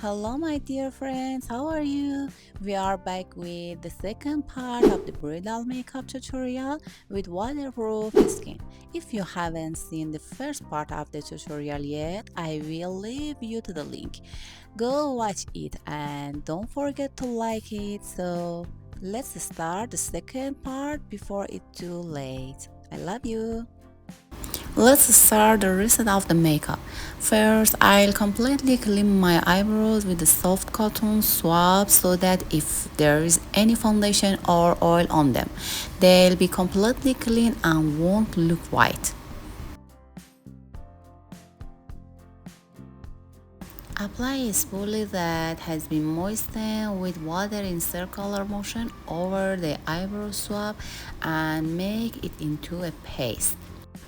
Hello, my dear friends, how are you? We are back with the second part of the bridal makeup tutorial with waterproof skin. If you haven't seen the first part of the tutorial yet, I will leave you to the link. Go watch it and don't forget to like it. So, let's start the second part before it's too late. I love you. Let's start the reset of the makeup. First, I'll completely clean my eyebrows with a soft cotton swab so that if there is any foundation or oil on them, they'll be completely clean and won't look white. Apply a spoolie that has been moistened with water in circular motion over the eyebrow swab and make it into a paste.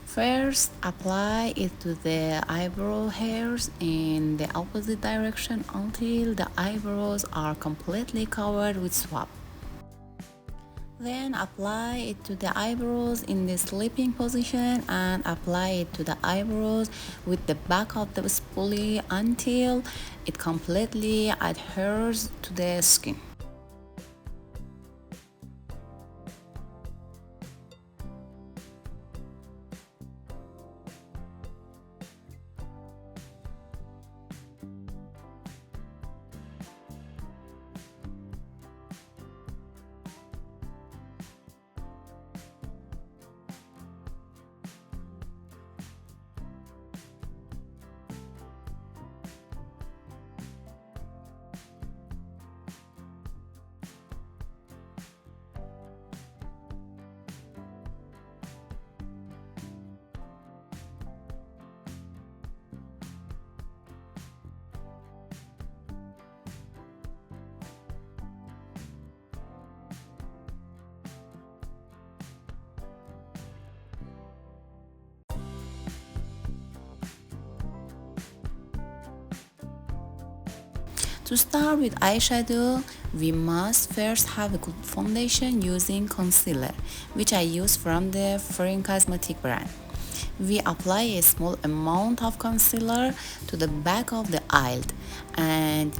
First, apply it to the eyebrow hairs in the opposite direction until the eyebrows are completely covered with swab. Then apply it to the eyebrows in the sleeping position and apply it to the eyebrows with the back of the spoolie until it completely adheres to the skin. To start with eyeshadow, we must first have a good foundation using concealer, which I use from the Foreign Cosmetic brand. We apply a small amount of concealer to the back of the eyelid and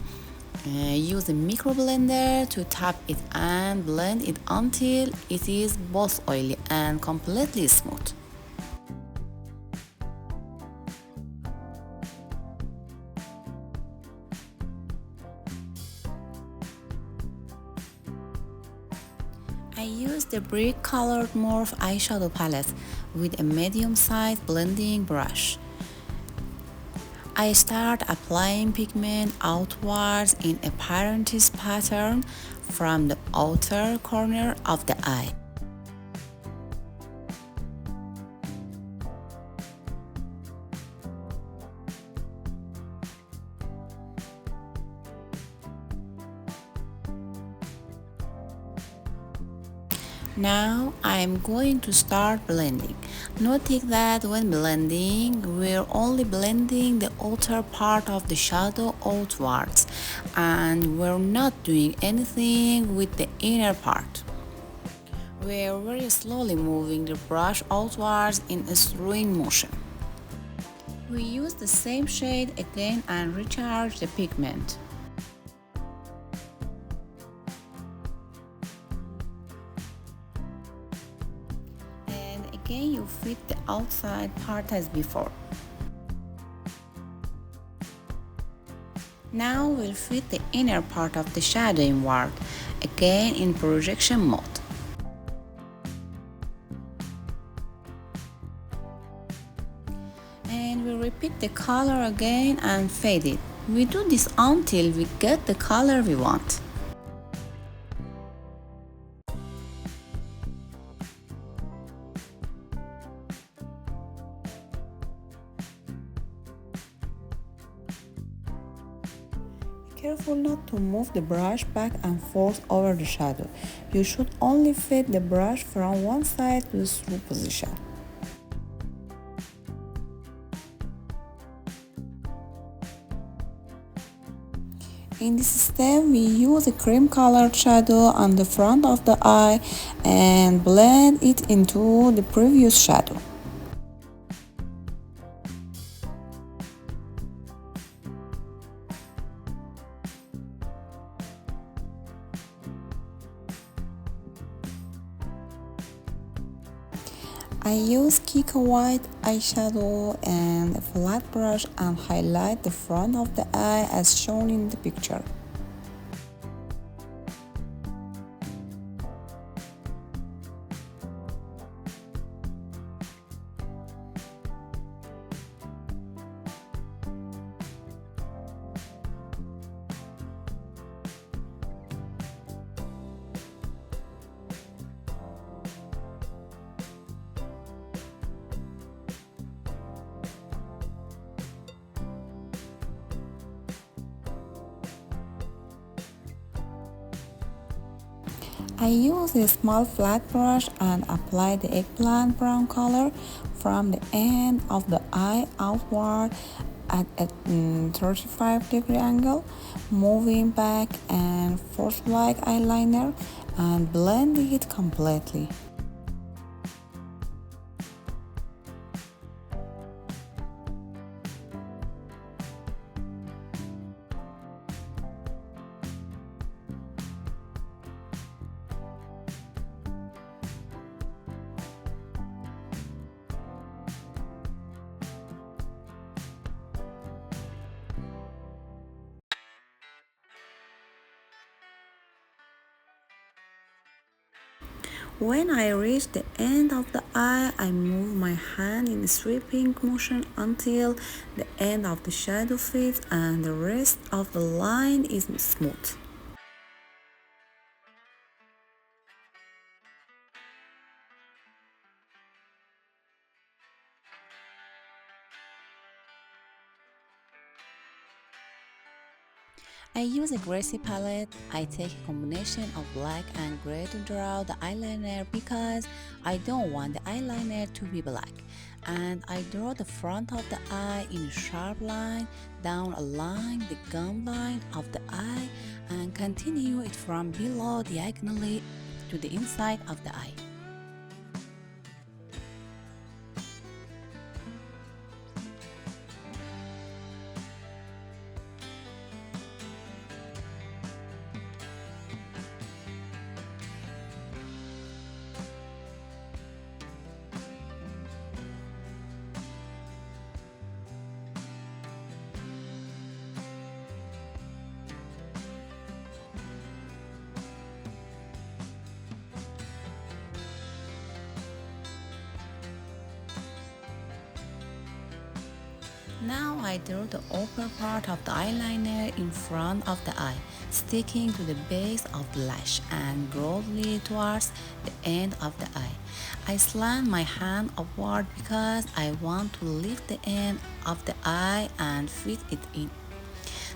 use a micro blender to tap it and blend it until it is both oily and completely smooth. I use the brick colored Morph eyeshadow palette with a medium-sized blending brush. I start applying pigment outwards in a parenthesis pattern from the outer corner of the eye. Now I'm going to start blending. Notice that when blending, we're only blending the outer part of the shadow outwards and we're not doing anything with the inner part. We're very slowly moving the brush outwards in a swirling motion. We use the same shade again and recharge the pigment. Again, you fit the outside part as before. Now we'll fit the inner part of the shadow inward, again in projection mode. And we repeat the color again and fade it. We do this until we get the color we want. Careful not to move the brush back and forth over the shadow. You should only fit the brush from one side to the through position. In this step, we use a cream colored shadow on the front of the eye and blend it into the previous shadow. I use Kiko white eyeshadow and a flat brush and highlight the front of the eye as shown in the picture. I use a small flat brush and apply the eggplant brown color from the end of the eye outward at a 35-degree angle, moving back and forth like eyeliner and blending it completely. When I reach the end of the eye, I move my hand in a sweeping motion until the end of the shadow fades and the rest of the line is smooth. I use a greasy palette. I take a combination of black and gray to draw the eyeliner because I don't want the eyeliner to be black. And I draw the front of the eye in a sharp line down along the gum line of the eye and continue it from below diagonally to the inside of the eye. Now I draw the upper part of the eyeliner in front of the eye, sticking to the base of the lash and broadly towards the end of the eye. I slant my hand upward because I want to lift the end of the eye and fit it in.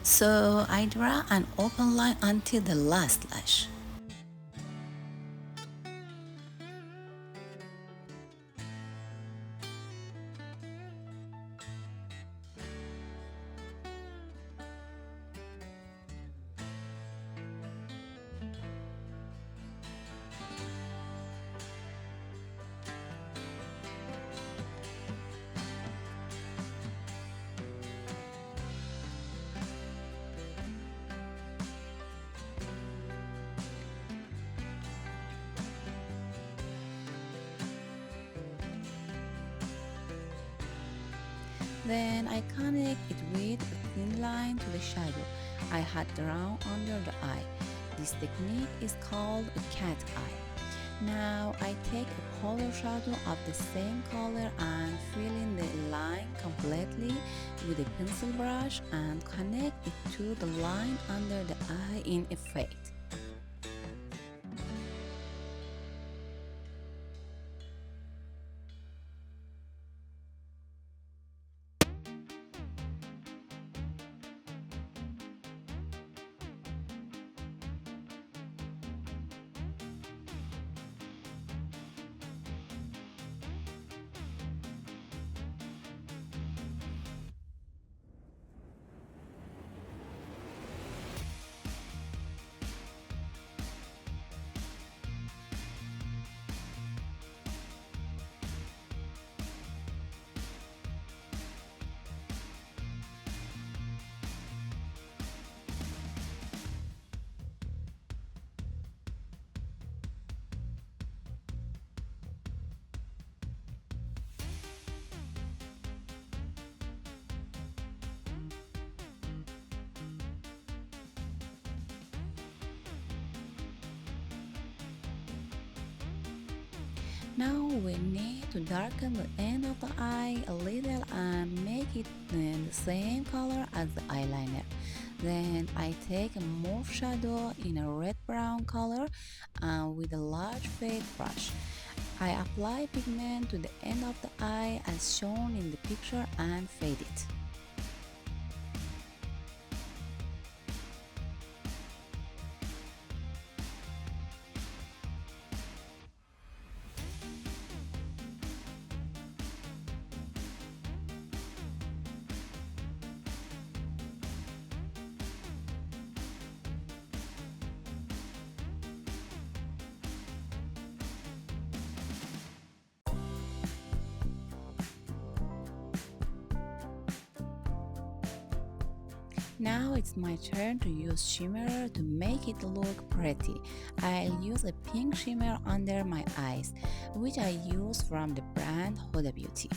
So I draw an open line until the last lash. Then I connect it with a thin line to the shadow I had drawn under the eye. This technique is called a cat eye. Now I take a color shadow of the same color and fill in the line completely with a pencil brush and connect it to the line under the eye in a fade. Now we need to darken the end of the eye a little and make it in the same color as the eyeliner. Then I take a mauve shadow in a red-brown color and with a large fade brush. I apply pigment to the end of the eye as shown in the picture and fade it. Now it's my turn to use shimmer to make it look pretty. I'll use a pink shimmer under my eyes, which I use from the brand Huda Beauty.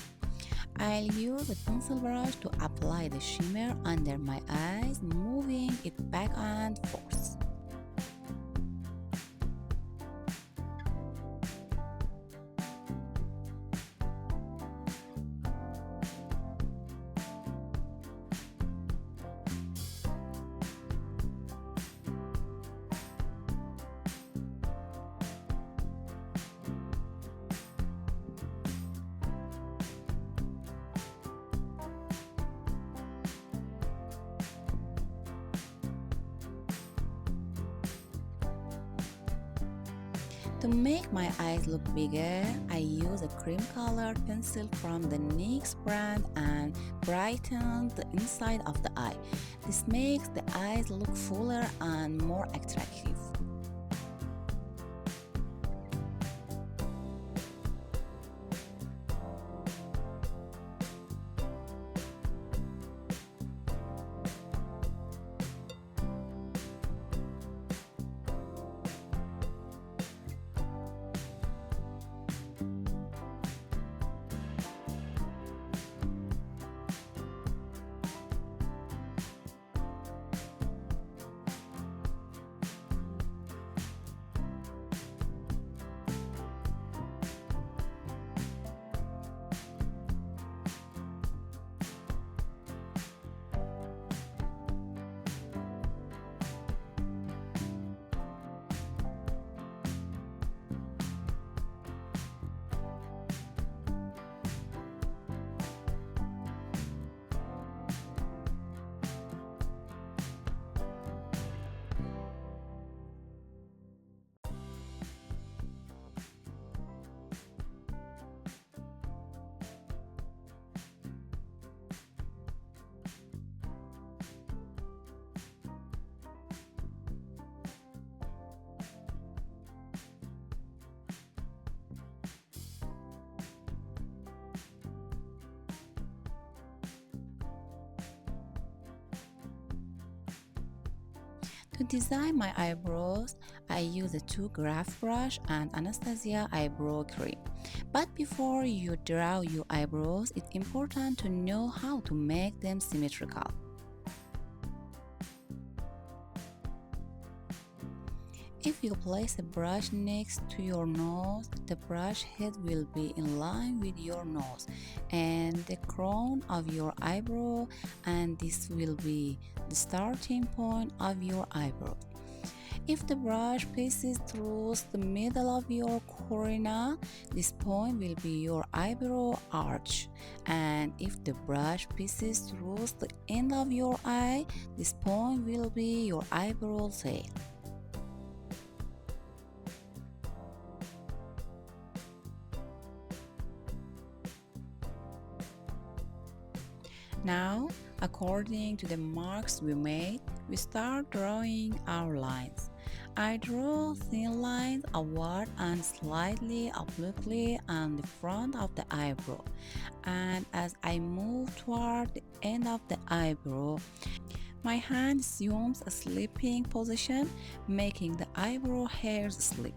I'll use a pencil brush to apply the shimmer under my eyes, moving it back and forth. To make my eyes look bigger, I use a cream-colored pencil from the NYX brand and brighten the inside of the eye. This makes the eyes look fuller and more attractive. To design my eyebrows, I use a 2-graph brush and Anastasia eyebrow cream. But before you draw your eyebrows, it's important to know how to make them symmetrical. If you place a brush next to your nose, the brush head will be in line with your nose and the crown of your eyebrow, and this will be the starting point of your eyebrow. If the brush passes through the middle of your corona, this point will be your eyebrow arch. And if the brush passes through the end of your eye, this point will be your eyebrow tail. Now, according to the marks we made, we start drawing our lines. I draw thin lines outward and slightly obliquely on the front of the eyebrow. And as I move toward the end of the eyebrow, my hand assumes a sleeping position, making the eyebrow hairs slip.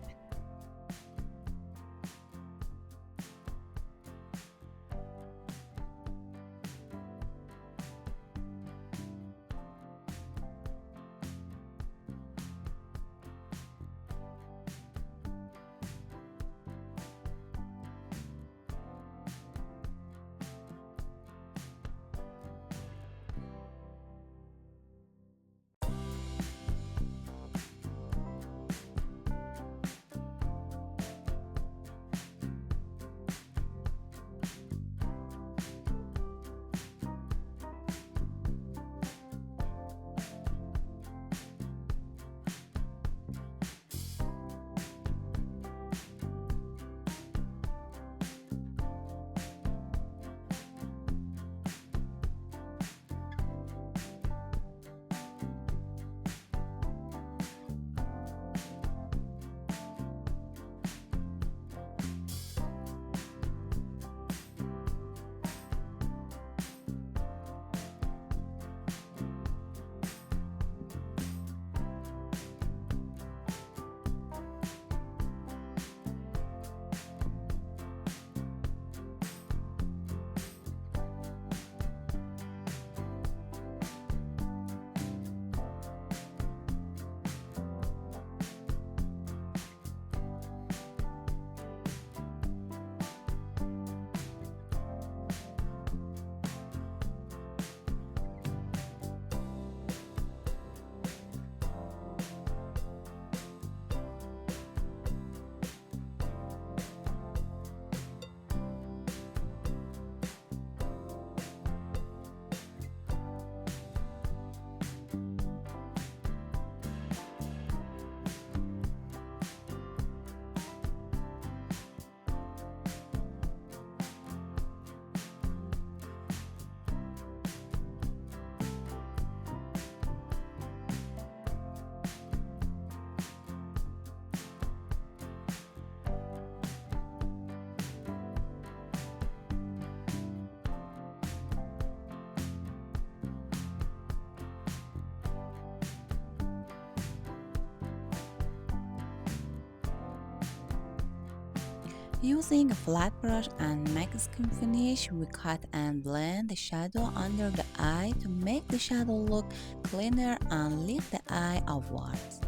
Using a flat brush and max skin finish, we cut and blend the shadow under the eye to make the shadow look cleaner and lift the eye upwards.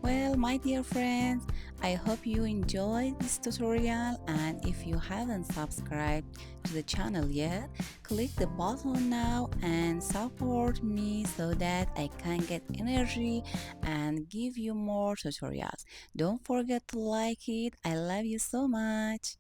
Well, my dear friends, I hope you enjoyed this tutorial, and if you haven't subscribed to the channel yet, click the button now and support me so that I can get energy and give you more tutorials. Don't forget to like it. I love you so much.